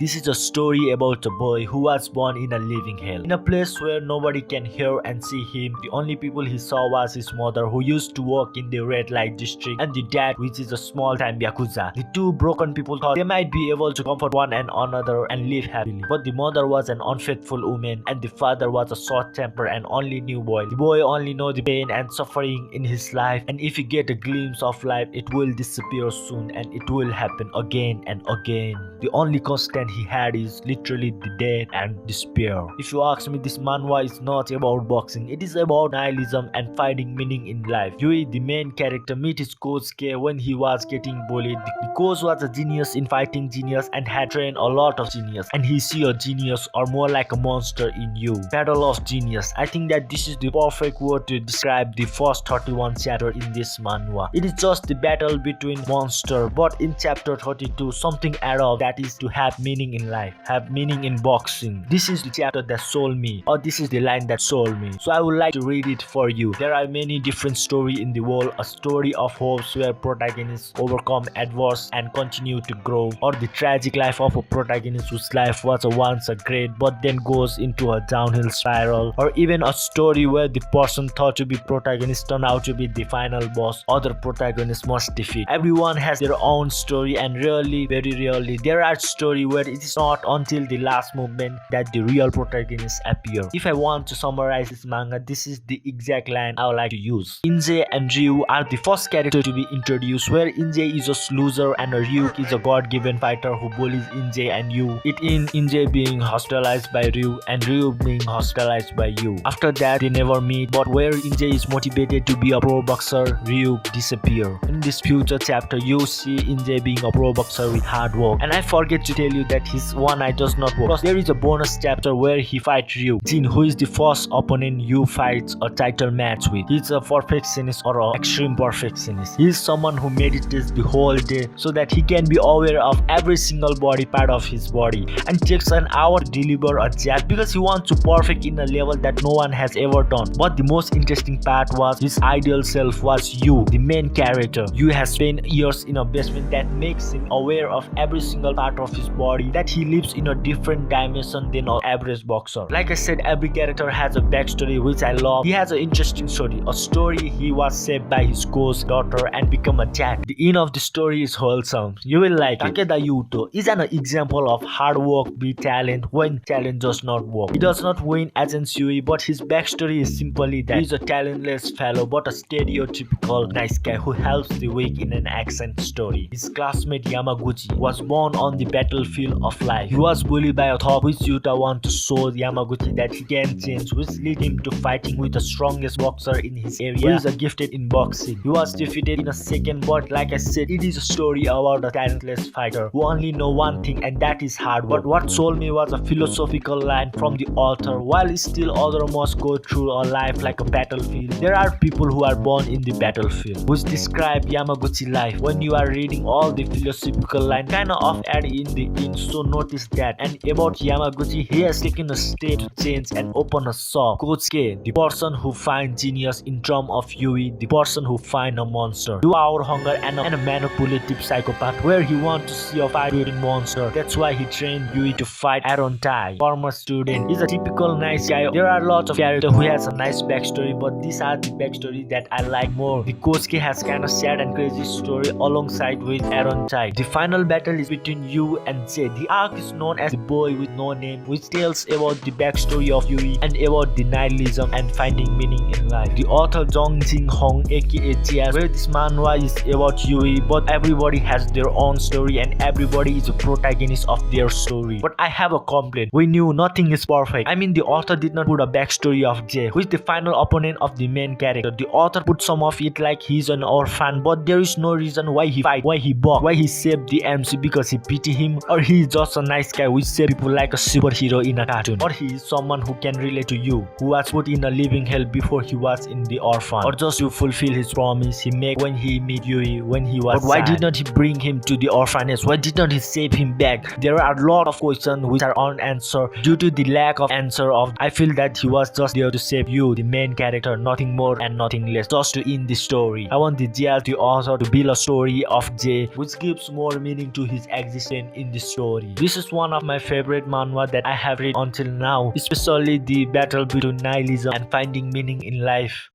This is a story about a boy who was born in a living hell, in a place where nobody can hear and see him. The only people he saw was his mother, who used to work in the red light district, and the dad, which is a small time yakuza. The two broken people thought they might be able to comfort one and another and live happily, but the mother was an unfaithful woman and the father was a short-tempered and only new boy. The boy only knows the pain and suffering in his life, and if he get a glimpse of life, it will disappear soon and it will happen again and again. The only constant he had is literally the death and despair. If you ask me, this manhwa is not about boxing. It is about nihilism and finding meaning in life. Yui, the main character, met his coach K when he was getting bullied. The coach was a genius in fighting genius and had trained a lot of genius. And he see a genius or more like a monster in you. Battle of genius. I think that this is the perfect word to describe the first 31 chapter in this manhwa. It is just the battle between monster, but in chapter 32 something add up, that is to have meaning in life, have meaning in boxing. This is the chapter that sold me, or this is the line that sold me. So I would like to read it for you. There are many different stories in the world, a story of hopes where protagonists overcome adverse and continue to grow, or the tragic life of a protagonist whose life was once a great but then goes into a downhill spiral, or even a story where the person thought to be protagonist turned out to be the final boss other protagonists must defeat. Everyone has their own story, and rarely, very rarely, there are stories where it is not until the last moment that the real protagonists appear. If I want to summarize this manga, this is the exact line I would like to use. Inje and Ryu are the first character to be introduced, where Inje is a loser and Ryuk is a god-given fighter who bullies Inje and Yu. It in Inje being hostilized by Ryu and Ryu being hostilized by Yu. After that, they never meet, but where Inje is motivated to be a pro boxer, Ryu disappear. In this future chapter, you see Inje being a pro boxer with hard work. And I forget to tell you that his one eye does not work. Plus, there is a bonus chapter where he fights Ryu, Jin, who is the first opponent Yu fights a title match with. He's a perfectionist or an extreme perfectionist. He is someone who meditates the whole day so that he can be aware of every single body part of his body, and takes an hour to deliver a jab because he wants to perfect in a level that no one has ever done. But the most interesting part was his ideal self was Yu, the main character. Yu has spent years in a basement that makes him aware of every single part of his body, that he lives in a different dimension than an average boxer. Like I said, every character has a backstory which I love. He has an interesting story, a story he was saved by his coach daughter and become a jack. The end of the story is wholesome. You will like it. Takeda Yuto is an example of hard work beat talent when talent does not work. He does not win as in Sui, but his backstory is simply that he is a talentless fellow but a stereotypical nice guy who helps the weak in an action story. His classmate Yamaguchi was born on the battlefield of life. He was bullied by a thought which Yuta wanted to show Yamaguchi that he can change, which lead him to fighting with the strongest boxer in his area, who is gifted in boxing. He was defeated in a second, but like I said, it is a story about a talentless fighter who only know one thing, and that is hard work. But what sold me was a philosophical line from the author. While still others must go through a life like a battlefield, there are people who are born in the battlefield, which describe Yamaguchi life. When you are reading all the philosophical line kinda off at in the end, so notice that. And about Yamaguchi, he has taken a step to change and open a shop. Coach K, the person who finds genius in terms of Yui, the person who finds a monster. Do our hunger and a manipulative psychopath where he wants to see a fight with a monster. That's why he trained Yui to fight Aaron Tai. Former student. He's a typical nice guy. There are lots of characters who has a nice backstory, but these are the backstory that I like more. The Coach K has kind of sad and crazy story alongside with Aaron Tai. The final battle is between Yu and Jay. The arc is known as The Boy with No Name, which tells about the backstory of Yui and about the nihilism and finding meaning in life. The author Jong Jin Hong aka Jia, where this manhwa is about Yui, but everybody has their own story and everybody is a protagonist of their story. But I have a complaint. We knew nothing is perfect. I mean, the author did not put a backstory of Jay, who is the final opponent of the main character. The author put some of it like he's an orphan, but there is no reason why he fight, why he box, why he saved the MC because he pity him, or he is just a nice guy who save people like a superhero in a cartoon, or he is someone who can relate to you, who was put in a living hell before he was in the orphan, or just to fulfill his promise he made when he met Yui when he was But why did not he bring him to the orphanage? Why did not he save him back? There are a lot of questions which are unanswered due to the lack of answer of. I feel that he was just there to save you, the main character, nothing more and nothing less, just to end the story. I want the author to build a story of Jay which gives more meaning to his existence in the story. story. This is one of my favorite manhwa that I have read until now, especially the battle between nihilism and finding meaning in life.